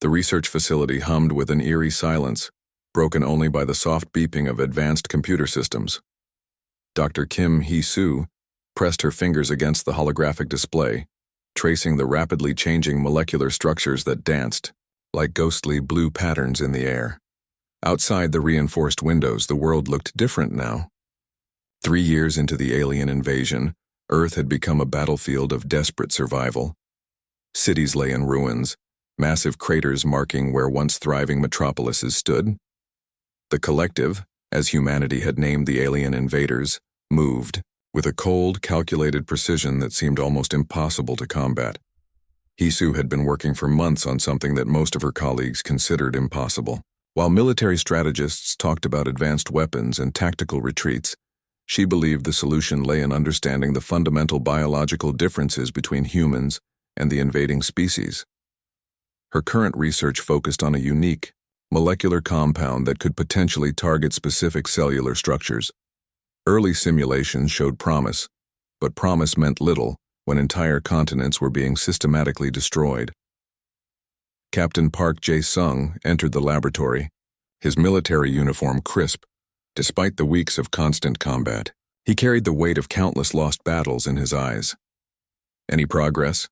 The research facility hummed with an eerie silence, broken only by the soft beeping of advanced computer systems. Dr. Kim Hee-soo pressed her fingers against the holographic display, tracing the rapidly changing molecular structures that danced, like ghostly blue patterns in the air. Outside the reinforced windows, the world looked different now. 3 years into the alien invasion, Earth had become a battlefield of desperate survival. Cities lay in ruins, massive craters marking where once thriving metropolises stood. The collective, as humanity had named the alien invaders, moved, with a cold, calculated precision that seemed almost impossible to combat. Hee-soo had been working for months on something that most of her colleagues considered impossible. While military strategists talked about advanced weapons and tactical retreats, she believed the solution lay in understanding the fundamental biological differences between humans and the invading species. Her current research focused on a unique, molecular compound that could potentially target specific cellular structures. Early simulations showed promise, but promise meant little when entire continents were being systematically destroyed. Captain Park Jae-sung entered the laboratory, his military uniform crisp, despite the weeks of constant combat. He carried the weight of countless lost battles in his eyes. "Any progress?"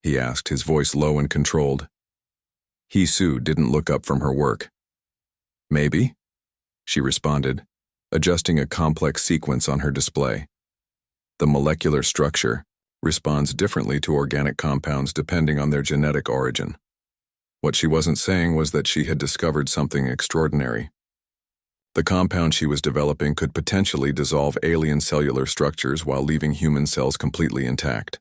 he asked, his voice low and controlled. Hee-soo didn't look up from her work. "Maybe," she responded, adjusting a complex sequence on her display. The molecular structure responds differently to organic compounds depending on their genetic origin. What she wasn't saying was that she had discovered something extraordinary. The compound she was developing could potentially dissolve alien cellular structures while leaving human cells completely intact.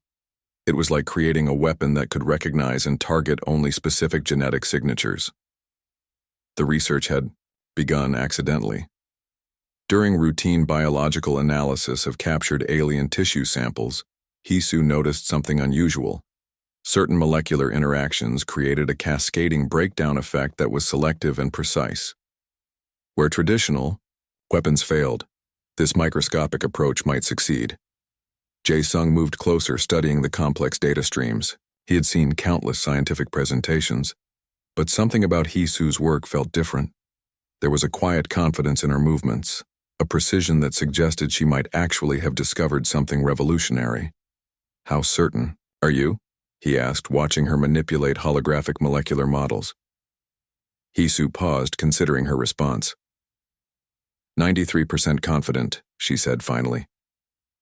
It was like creating a weapon that could recognize and target only specific genetic signatures. The research had begun accidentally. During routine biological analysis of captured alien tissue samples, Hee-soo noticed something unusual. Certain molecular interactions created a cascading breakdown effect that was selective and precise. Where traditional weapons failed, this microscopic approach might succeed. Jae-sung moved closer, studying the complex data streams. He had seen countless scientific presentations, but something about Hee-soo's work felt different. There was a quiet confidence in her movements, a precision that suggested she might actually have discovered something revolutionary. "How certain are you?" he asked, watching her manipulate holographic molecular models. Hee-soo paused, considering her response. 93% confident, she said finally.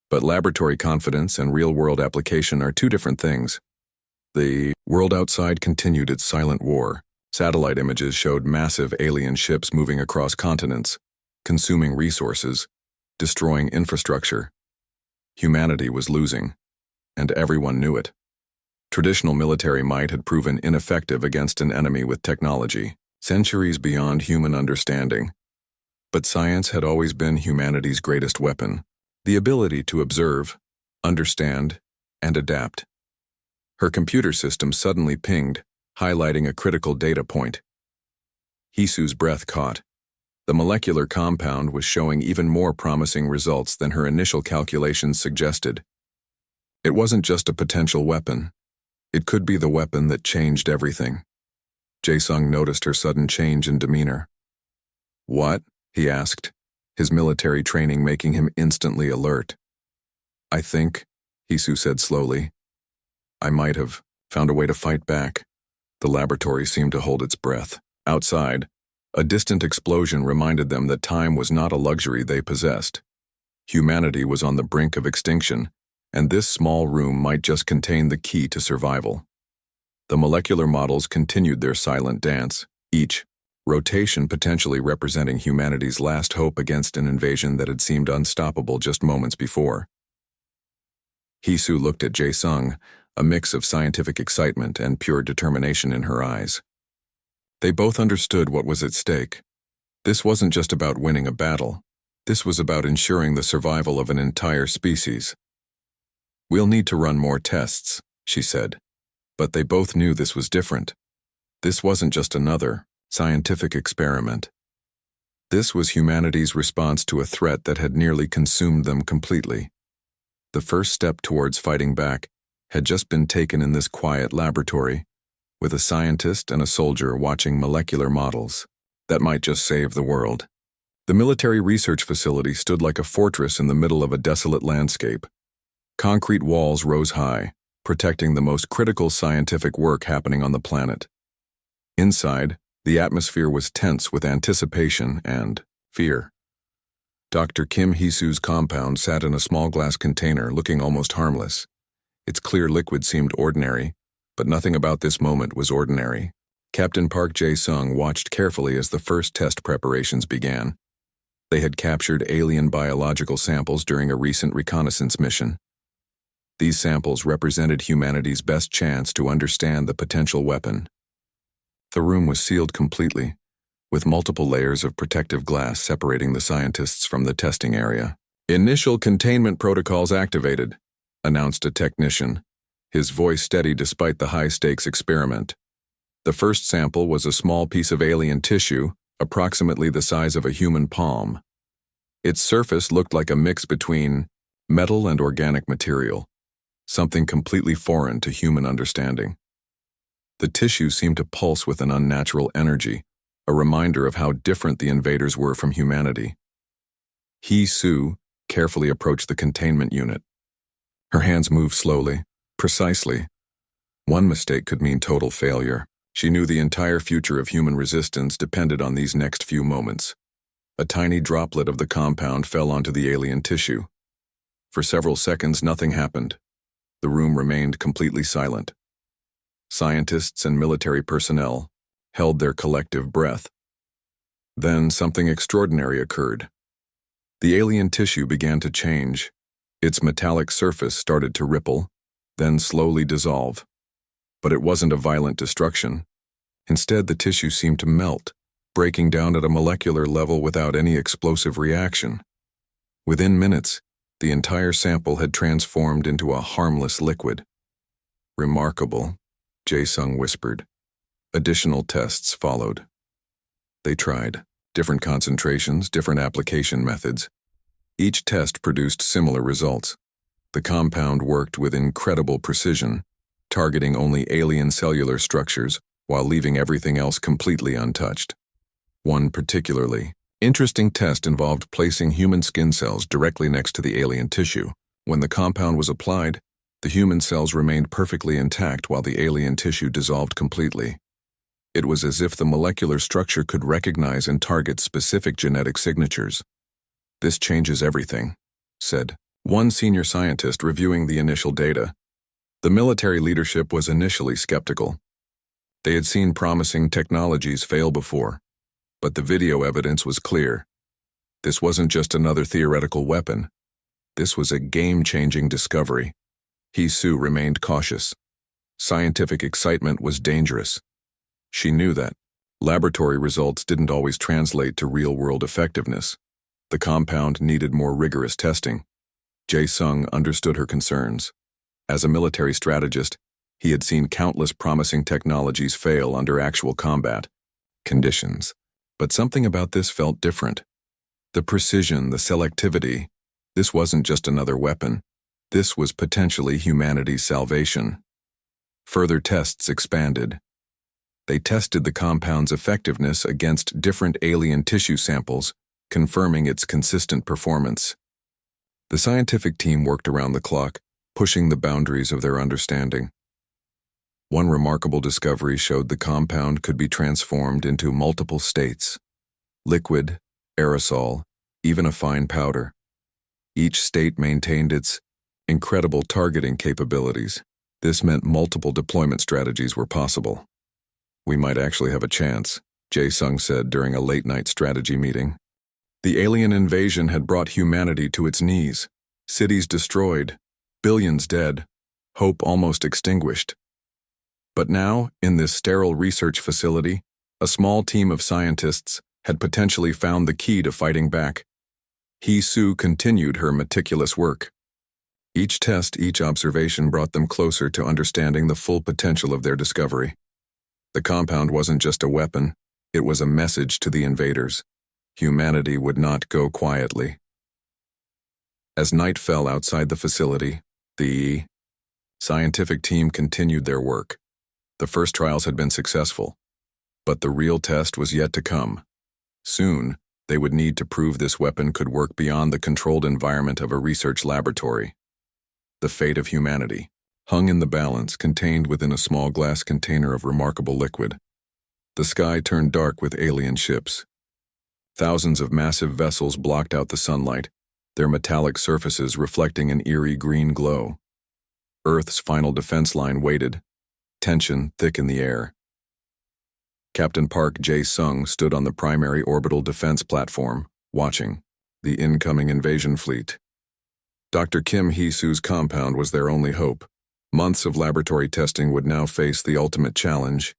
But laboratory confidence and real-world application are two different things. The world outside continued its silent war. Satellite images showed massive alien ships moving across continents, consuming resources, destroying infrastructure. Humanity was losing, and everyone knew it. Traditional military might had proven ineffective against an enemy with technology, centuries beyond human understanding. But science had always been humanity's greatest weapon. The ability to observe, understand, and adapt. Her computer system suddenly pinged, highlighting a critical data point. Hee-soo's breath caught. The molecular compound was showing even more promising results than her initial calculations suggested. It wasn't just a potential weapon. It could be the weapon that changed everything. Jae-sung noticed her sudden change in demeanor. "What?" he asked, his military training making him instantly alert. "I think," Hee-soo said slowly, "I might have found a way to fight back." The laboratory seemed to hold its breath. Outside, a distant explosion reminded them that time was not a luxury they possessed. Humanity was on the brink of extinction, and this small room might just contain the key to survival. The molecular models continued their silent dance, each rotation potentially representing humanity's last hope against an invasion that had seemed unstoppable just moments before. Hee-soo looked at Jae-sung, a mix of scientific excitement and pure determination in her eyes. They both understood what was at stake. This wasn't just about winning a battle. This was about ensuring the survival of an entire species. "We'll need to run more tests," she said. But they both knew this was different. This wasn't just another scientific experiment. This was humanity's response to a threat that had nearly consumed them completely. The first step towards fighting back had just been taken in this quiet laboratory, with a scientist and a soldier watching molecular models that might just save the world. The military research facility stood like a fortress in the middle of a desolate landscape. Concrete walls rose high, protecting the most critical scientific work happening on the planet. Inside, the atmosphere was tense with anticipation and fear. Dr. Kim Hee-soo's compound sat in a small glass container looking almost harmless. Its clear liquid seemed ordinary, but nothing about this moment was ordinary. Captain Park Jae-sung watched carefully as the first test preparations began. They had captured alien biological samples during a recent reconnaissance mission. These samples represented humanity's best chance to understand the potential weapon. The room was sealed completely, with multiple layers of protective glass separating the scientists from the testing area. "Initial containment protocols activated," announced a technician, his voice steady despite the high-stakes experiment. The first sample was a small piece of alien tissue, approximately the size of a human palm. Its surface looked like a mix between metal and organic material, something completely foreign to human understanding. The tissue seemed to pulse with an unnatural energy, a reminder of how different the invaders were from humanity. Hee-soo carefully approached the containment unit. Her hands moved slowly, precisely. One mistake could mean total failure. She knew the entire future of human resistance depended on these next few moments. A tiny droplet of the compound fell onto the alien tissue. For several seconds, nothing happened. The room remained completely silent. Scientists and military personnel held their collective breath. Then something extraordinary occurred. The alien tissue began to change. Its metallic surface started to ripple, then slowly dissolve. But it wasn't a violent destruction. Instead, the tissue seemed to melt, breaking down at a molecular level without any explosive reaction. Within minutes, the entire sample had transformed into a harmless liquid. "Remarkable," Jae-sung whispered. Additional tests followed. They tried different concentrations, different application methods. Each test produced similar results. The compound worked with incredible precision, targeting only alien cellular structures while leaving everything else completely untouched. One particularly interesting test involved placing human skin cells directly next to the alien tissue. When the compound was applied, the human cells remained perfectly intact while the alien tissue dissolved completely. It was as if the molecular structure could recognize and target specific genetic signatures. "This changes everything," said one senior scientist reviewing the initial data. The military leadership was initially skeptical. They had seen promising technologies fail before, but the video evidence was clear. This wasn't just another theoretical weapon. This was a game-changing discovery. Hee-soo remained cautious. Scientific excitement was dangerous. She knew that laboratory results didn't always translate to real-world effectiveness. The compound needed more rigorous testing. Jae-sung understood her concerns. As a military strategist, he had seen countless promising technologies fail under actual combat conditions. But something about this felt different. The precision, the selectivity. This wasn't just another weapon. This was potentially humanity's salvation. Further tests expanded. They tested the compound's effectiveness against different alien tissue samples, confirming its consistent performance. The scientific team worked around the clock, pushing the boundaries of their understanding. One remarkable discovery showed the compound could be transformed into multiple states: liquid, aerosol, even a fine powder. Each state maintained its incredible targeting capabilities. This meant multiple deployment strategies were possible. "We might actually have a chance," Jae-sung said during a late-night strategy meeting. The alien invasion had brought humanity to its knees. Cities destroyed, billions dead, hope almost extinguished. But now, in this sterile research facility, a small team of scientists had potentially found the key to fighting back. Hee-soo continued her meticulous work. Each test, each observation brought them closer to understanding the full potential of their discovery. The compound wasn't just a weapon, it was a message to the invaders. Humanity would not go quietly. As night fell outside the facility, the scientific team continued their work. The first trials had been successful, but the real test was yet to come. Soon, they would need to prove this weapon could work beyond the controlled environment of a research laboratory. The fate of humanity hung in the balance, contained within a small glass container of remarkable liquid. The sky turned dark with alien ships. Thousands of massive vessels blocked out the sunlight, their metallic surfaces reflecting an eerie green glow. Earth's final defense line waited, tension thick in the air. Captain Park Jae-sung stood on the primary orbital defense platform, watching the incoming invasion fleet. Dr. Kim Hee-soo's compound was their only hope. Months of laboratory testing would now face the ultimate challenge.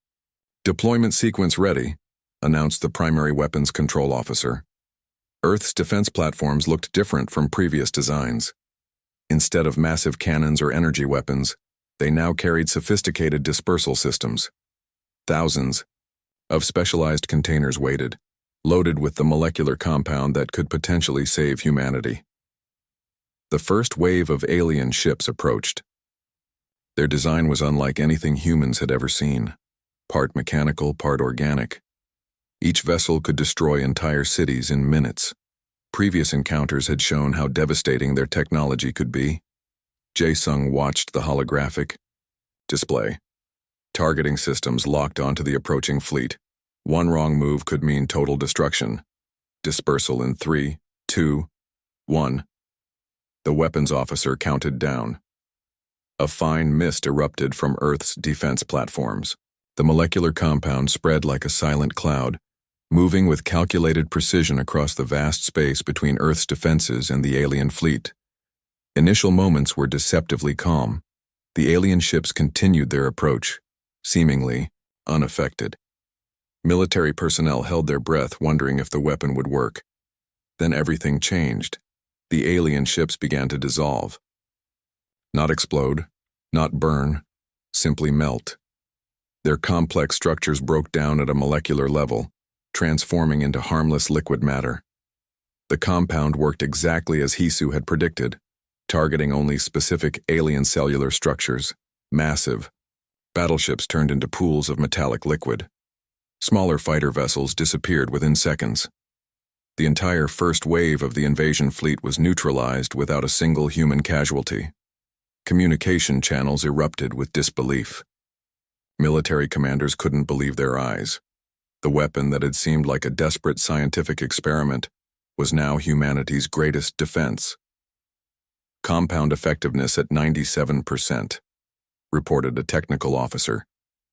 "Deployment sequence ready," announced the primary weapons control officer. Earth's defense platforms looked different from previous designs. Instead of massive cannons or energy weapons, they now carried sophisticated dispersal systems. Thousands of specialized containers waited, loaded with the molecular compound that could potentially save humanity. The first wave of alien ships approached. Their design was unlike anything humans had ever seen, part mechanical, part organic. Each vessel could destroy entire cities in minutes. Previous encounters had shown how devastating their technology could be. Jae-sung watched the holographic display. Targeting systems locked onto the approaching fleet. One wrong move could mean total destruction. Dispersal in 3, 2, 1. The weapons officer counted down. A fine mist erupted from Earth's defense platforms. The molecular compound spread like a silent cloud, moving with calculated precision across the vast space between Earth's defenses and the alien fleet. Initial moments were deceptively calm. The alien ships continued their approach, seemingly unaffected. Military personnel held their breath, wondering if the weapon would work. Then everything changed. The alien ships began to dissolve. Not explode, not burn, simply melt. Their complex structures broke down at a molecular level, transforming into harmless liquid matter. The compound worked exactly as Hee-soo had predicted, targeting only specific alien cellular structures, massive. Battleships turned into pools of metallic liquid. Smaller fighter vessels disappeared within seconds. The entire first wave of the invasion fleet was neutralized without a single human casualty. Communication channels erupted with disbelief. Military commanders couldn't believe their eyes. The weapon that had seemed like a desperate scientific experiment was now humanity's greatest defense. Compound effectiveness at 97%, reported a technical officer.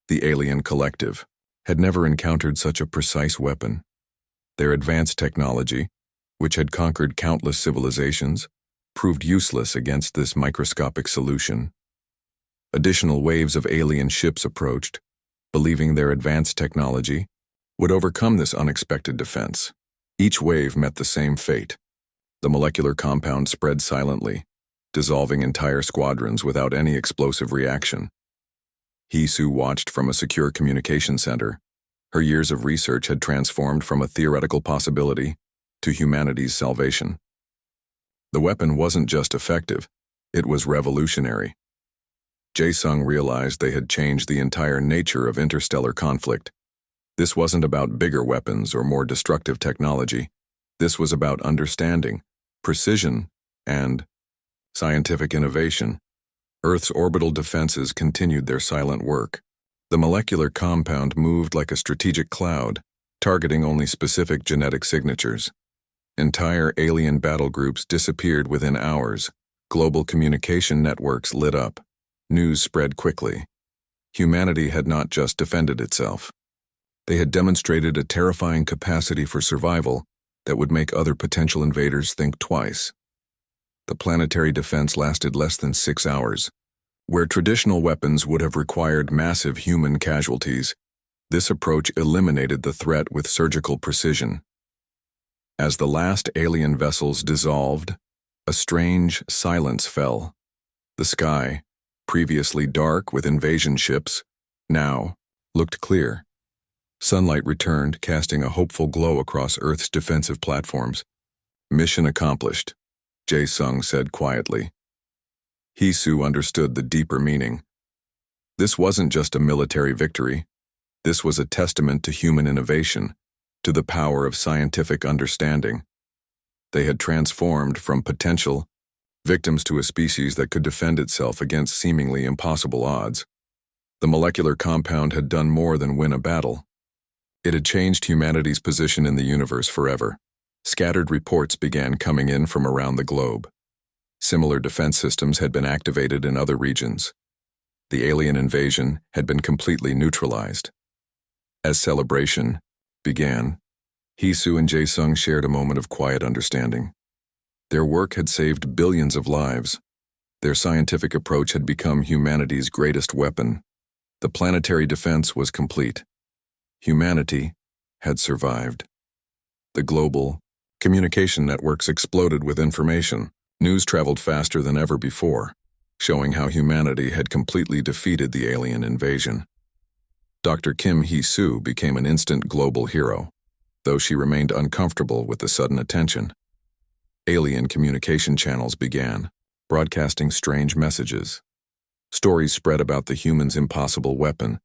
The alien collective had never encountered such a precise weapon. Their advanced technology, which had conquered countless civilizations, proved useless against this microscopic solution. Additional waves of alien ships approached, believing their advanced technology would overcome this unexpected defense. Each wave met the same fate. The molecular compound spread silently, dissolving entire squadrons without any explosive reaction. Hee-soo watched from a secure communication center. Her years of research had transformed from a theoretical possibility to humanity's salvation. The weapon wasn't just effective, it was revolutionary. Jae-sung realized they had changed the entire nature of interstellar conflict. This wasn't about bigger weapons or more destructive technology. This was about understanding, precision, and scientific innovation. Earth's orbital defenses continued their silent work. The molecular compound moved like a strategic cloud, targeting only specific genetic signatures. Entire alien battle groups disappeared within hours. Global communication networks lit up. News spread quickly. Humanity had not just defended itself. They had demonstrated a terrifying capacity for survival that would make other potential invaders think twice. The planetary defense lasted less than 6 hours. Where traditional weapons would have required massive human casualties, this approach eliminated the threat with surgical precision. As the last alien vessels dissolved, a strange silence fell. The sky, previously dark with invasion ships, now looked clear. Sunlight returned, casting a hopeful glow across Earth's defensive platforms. "Mission accomplished," Jae-sung said quietly. Hee-soo understood the deeper meaning. This wasn't just a military victory. This was a testament to human innovation, to the power of scientific understanding. They had transformed from potential victims to a species that could defend itself against seemingly impossible odds. The molecular compound had done more than win a battle. It had changed humanity's position in the universe forever. Scattered reports began coming in from around the globe. Similar defense systems had been activated in other regions. The alien invasion had been completely neutralized. As celebration began, Hee-Soo and Jae-Sung shared a moment of quiet understanding. Their work had saved billions of lives. Their scientific approach had become humanity's greatest weapon. The planetary defense was complete. Humanity had survived. The global communication networks exploded with information. News traveled faster than ever before, showing how humanity had completely defeated the alien invasion. Dr. Kim Hee-Soo became an instant global hero, though she remained uncomfortable with the sudden attention. Alien communication channels began, broadcasting strange messages. Stories spread about the human's impossible weapon,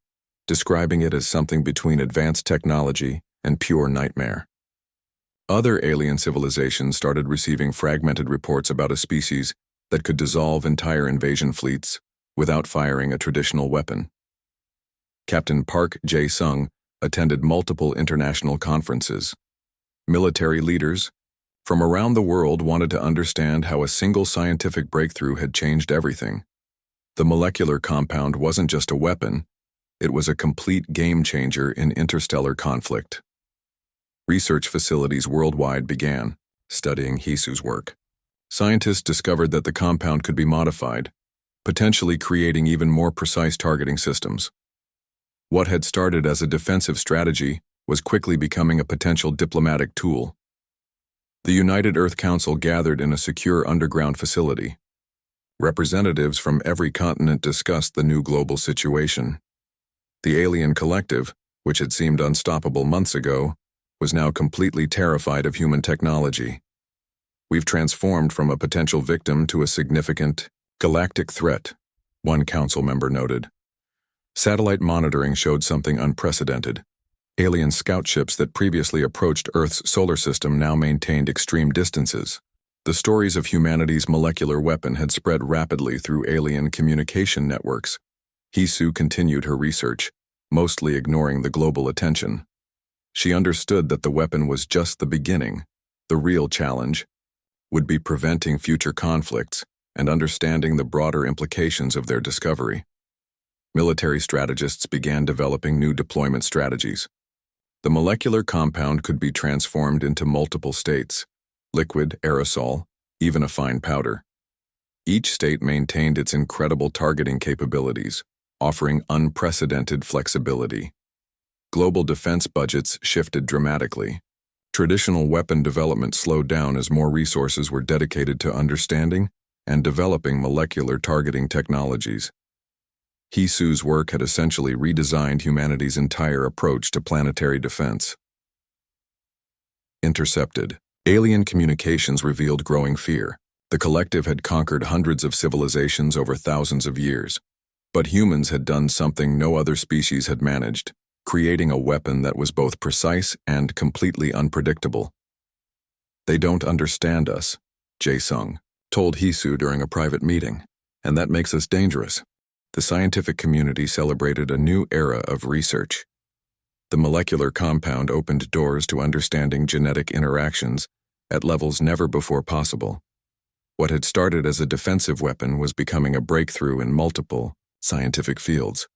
describing it as something between advanced technology and pure nightmare. Other alien civilizations started receiving fragmented reports about a species that could dissolve entire invasion fleets without firing a traditional weapon. Captain Park Jae-Sung attended multiple international conferences. Military leaders from around the world wanted to understand how a single scientific breakthrough had changed everything. The molecular compound wasn't just a weapon, it was a complete game-changer in interstellar conflict. Research facilities worldwide began studying Hee-Soo's work. Scientists discovered that the compound could be modified, potentially creating even more precise targeting systems. What had started as a defensive strategy was quickly becoming a potential diplomatic tool. The United Earth Council gathered in a secure underground facility. Representatives from every continent discussed the new global situation. The alien collective, which had seemed unstoppable months ago, was now completely terrified of human technology. "We've transformed from a potential victim to a significant galactic threat," one council member noted. Satellite monitoring showed something unprecedented. Alien scout ships that previously approached Earth's solar system now maintained extreme distances. The stories of humanity's molecular weapon had spread rapidly through alien communication networks. Hee-Soo continued her research, mostly ignoring the global attention. She understood that the weapon was just the beginning. The real challenge would be preventing future conflicts and understanding the broader implications of their discovery. Military strategists began developing new deployment strategies. The molecular compound could be transformed into multiple states: liquid, aerosol, even a fine powder. Each state maintained its incredible targeting capabilities, offering unprecedented flexibility. Global defense budgets shifted dramatically. Traditional weapon development slowed down as more resources were dedicated to understanding and developing molecular targeting technologies. Hee-Soo's work had essentially redesigned humanity's entire approach to planetary defense. Intercepted. Alien communications revealed growing fear. The collective had conquered hundreds of civilizations over thousands of years. But humans had done something no other species had managed: creating a weapon that was both precise and completely unpredictable. "They don't understand us," Jae-Sung told Hee-Soo during a private meeting, "and that makes us dangerous." The scientific community celebrated a new era of research. The molecular compound opened doors to understanding genetic interactions at levels never before possible. What had started as a defensive weapon was becoming a breakthrough in multiple scientific fields.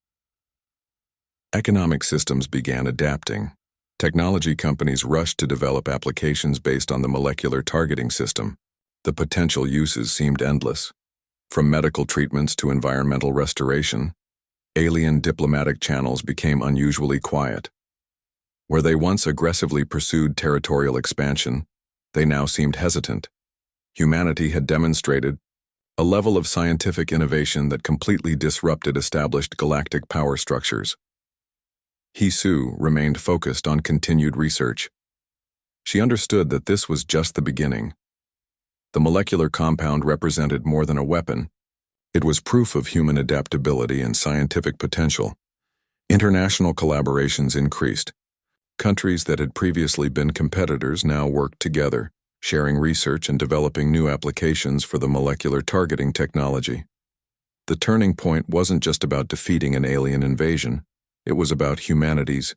Economic systems began adapting. Technology companies rushed to develop applications based on the molecular targeting system. The potential uses seemed endless. From medical treatments to environmental restoration, alien diplomatic channels became unusually quiet. Where they once aggressively pursued territorial expansion, they now seemed hesitant. Humanity had demonstrated a level of scientific innovation that completely disrupted established galactic power structures. Hee-Soo remained focused on continued research. She understood that this was just the beginning. The molecular compound represented more than a weapon. It was proof of human adaptability and scientific potential. International collaborations increased. Countries that had previously been competitors now worked together, sharing research and developing new applications for the molecular targeting technology. The turning point wasn't just about defeating an alien invasion. It was about humanity's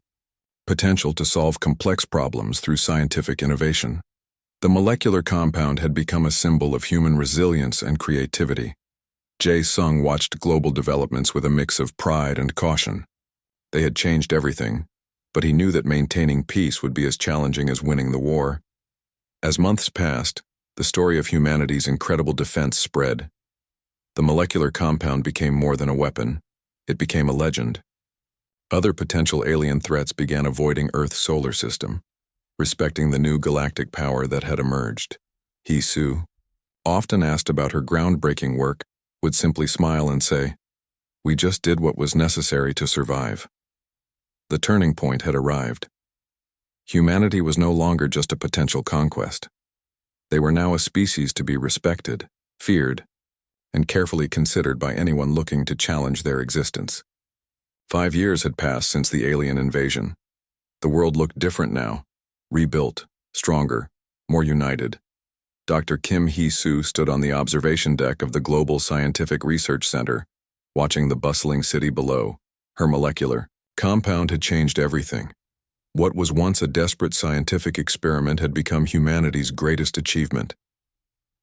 potential to solve complex problems through scientific innovation. The molecular compound had become a symbol of human resilience and creativity. Jae-sung watched global developments with a mix of pride and caution. They had changed everything, but he knew that maintaining peace would be as challenging as winning the war. As months passed, the story of humanity's incredible defense spread. The molecular compound became more than a weapon. It became a legend. Other potential alien threats began avoiding Earth's solar system, respecting the new galactic power that had emerged. Hee-soo, often asked about her groundbreaking work, would simply smile and say, "We just did what was necessary to survive." The turning point had arrived. Humanity was no longer just a potential conquest. They were now a species to be respected, feared, and carefully considered by anyone looking to challenge their existence. 5 years had passed since the alien invasion. The world looked different now, rebuilt, stronger, more united. Dr. Kim Hee-soo stood on the observation deck of the Global Scientific Research Center, watching the bustling city below. Her molecular compound had changed everything. What was once a desperate scientific experiment had become humanity's greatest achievement.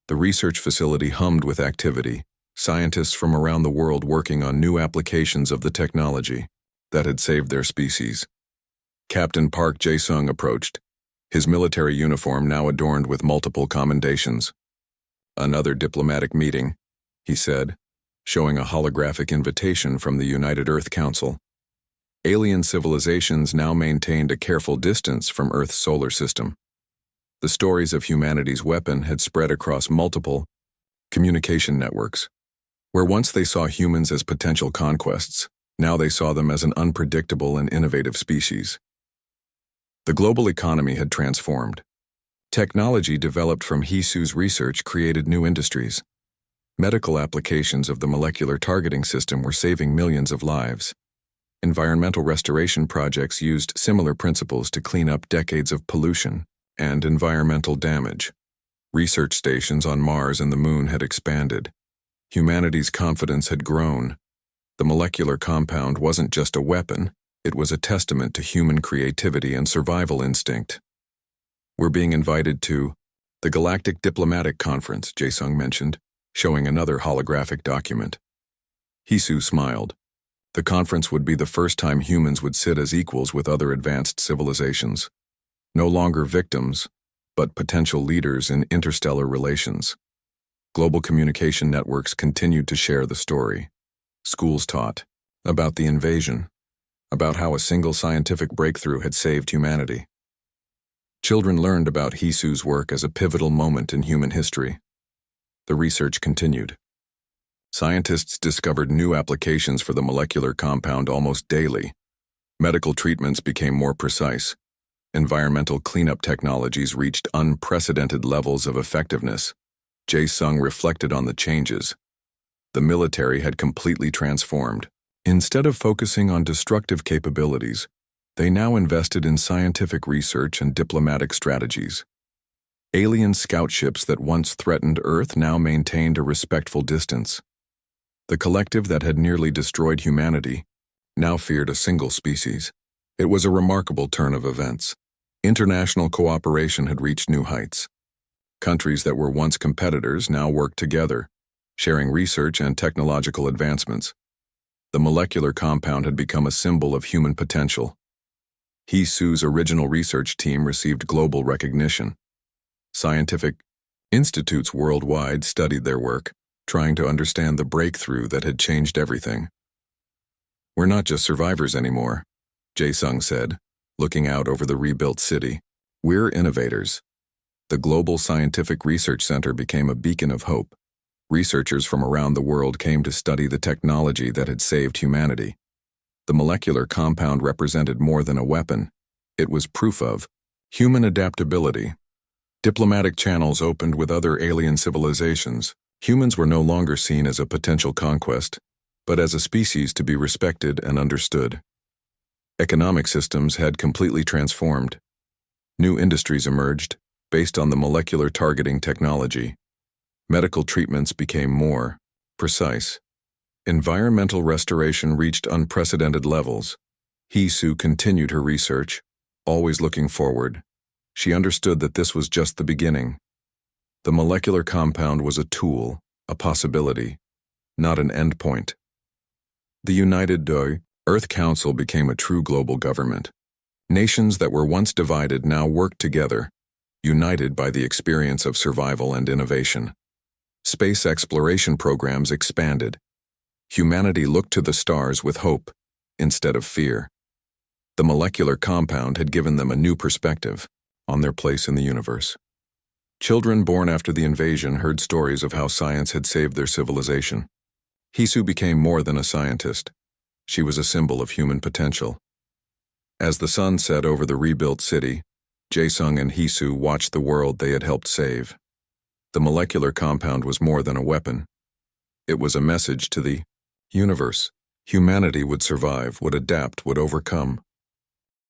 The research facility hummed with activity, scientists from around the world working on new applications of the technology that had saved their species. Captain Park Jae-sung approached, his military uniform now adorned with multiple commendations. "Another diplomatic meeting," he said, showing a holographic invitation from the United Earth Council. Alien civilizations now maintained a careful distance from Earth's solar system. The stories of humanity's weapon had spread across multiple communication networks. Where once they saw humans as potential conquests, now they saw them as an unpredictable and innovative species. The global economy had transformed. Technology developed from Hee-soo's research created new industries. Medical applications of the molecular targeting system were saving millions of lives. Environmental restoration projects used similar principles to clean up decades of pollution and environmental damage. Research stations on Mars and the Moon had expanded. Humanity's confidence had grown. The molecular compound wasn't just a weapon, it was a testament to human creativity and survival instinct. "We're being invited to the Galactic Diplomatic Conference," Jae-sung mentioned, showing another holographic document. Hee-soo smiled. The conference would be the first time humans would sit as equals with other advanced civilizations. No longer victims, but potential leaders in interstellar relations. Global communication networks continued to share the story. Schools taught about the invasion, about how a single scientific breakthrough had saved humanity. Children learned about Hee-soo's work as a pivotal moment in human history. The research continued. Scientists discovered new applications for the molecular compound almost daily. Medical treatments became more precise. Environmental cleanup technologies reached unprecedented levels of effectiveness. Jae-sung reflected on the changes. The military had completely transformed. Instead of focusing on destructive capabilities, they now invested in scientific research and diplomatic strategies. Alien scout ships that once threatened Earth now maintained a respectful distance. The collective that had nearly destroyed humanity now feared a single species. It was a remarkable turn of events. International cooperation had reached new heights. Countries that were once competitors now worked together, sharing research and technological advancements. The molecular compound had become a symbol of human potential. Hee-soo's original research team received global recognition. Scientific institutes worldwide studied their work, trying to understand the breakthrough that had changed everything. "We're not just survivors anymore," Jae-sung said, looking out over the rebuilt city. "We're innovators." The Global Scientific Research Center became a beacon of hope. Researchers from around the world came to study the technology that had saved humanity. The molecular compound represented more than a weapon. It was proof of human adaptability. Diplomatic channels opened with other alien civilizations, Humans were no longer seen as a potential conquest, but as a species to be respected and understood. Economic systems had completely transformed. New industries emerged, based on the molecular targeting technology. Medical treatments became more precise. Environmental restoration reached unprecedented levels. Hisu continued her research, always looking forward. She understood that this was just the beginning. The molecular compound was a tool, a possibility, not an endpoint. The United Earth Council became a true global government. Nations that were once divided now worked together, united by the experience of survival and innovation. Space exploration programs expanded. Humanity looked to the stars with hope, instead of fear. The molecular compound had given them a new perspective on their place in the universe. Children born after the invasion heard stories of how science had saved their civilization. Hisu became more than a scientist. She was a symbol of human potential. As the sun set over the rebuilt city, Jaesung and Hisu watched the world they had helped save. The molecular compound was more than a weapon. It was a message to the universe. Humanity would survive, would adapt, would overcome.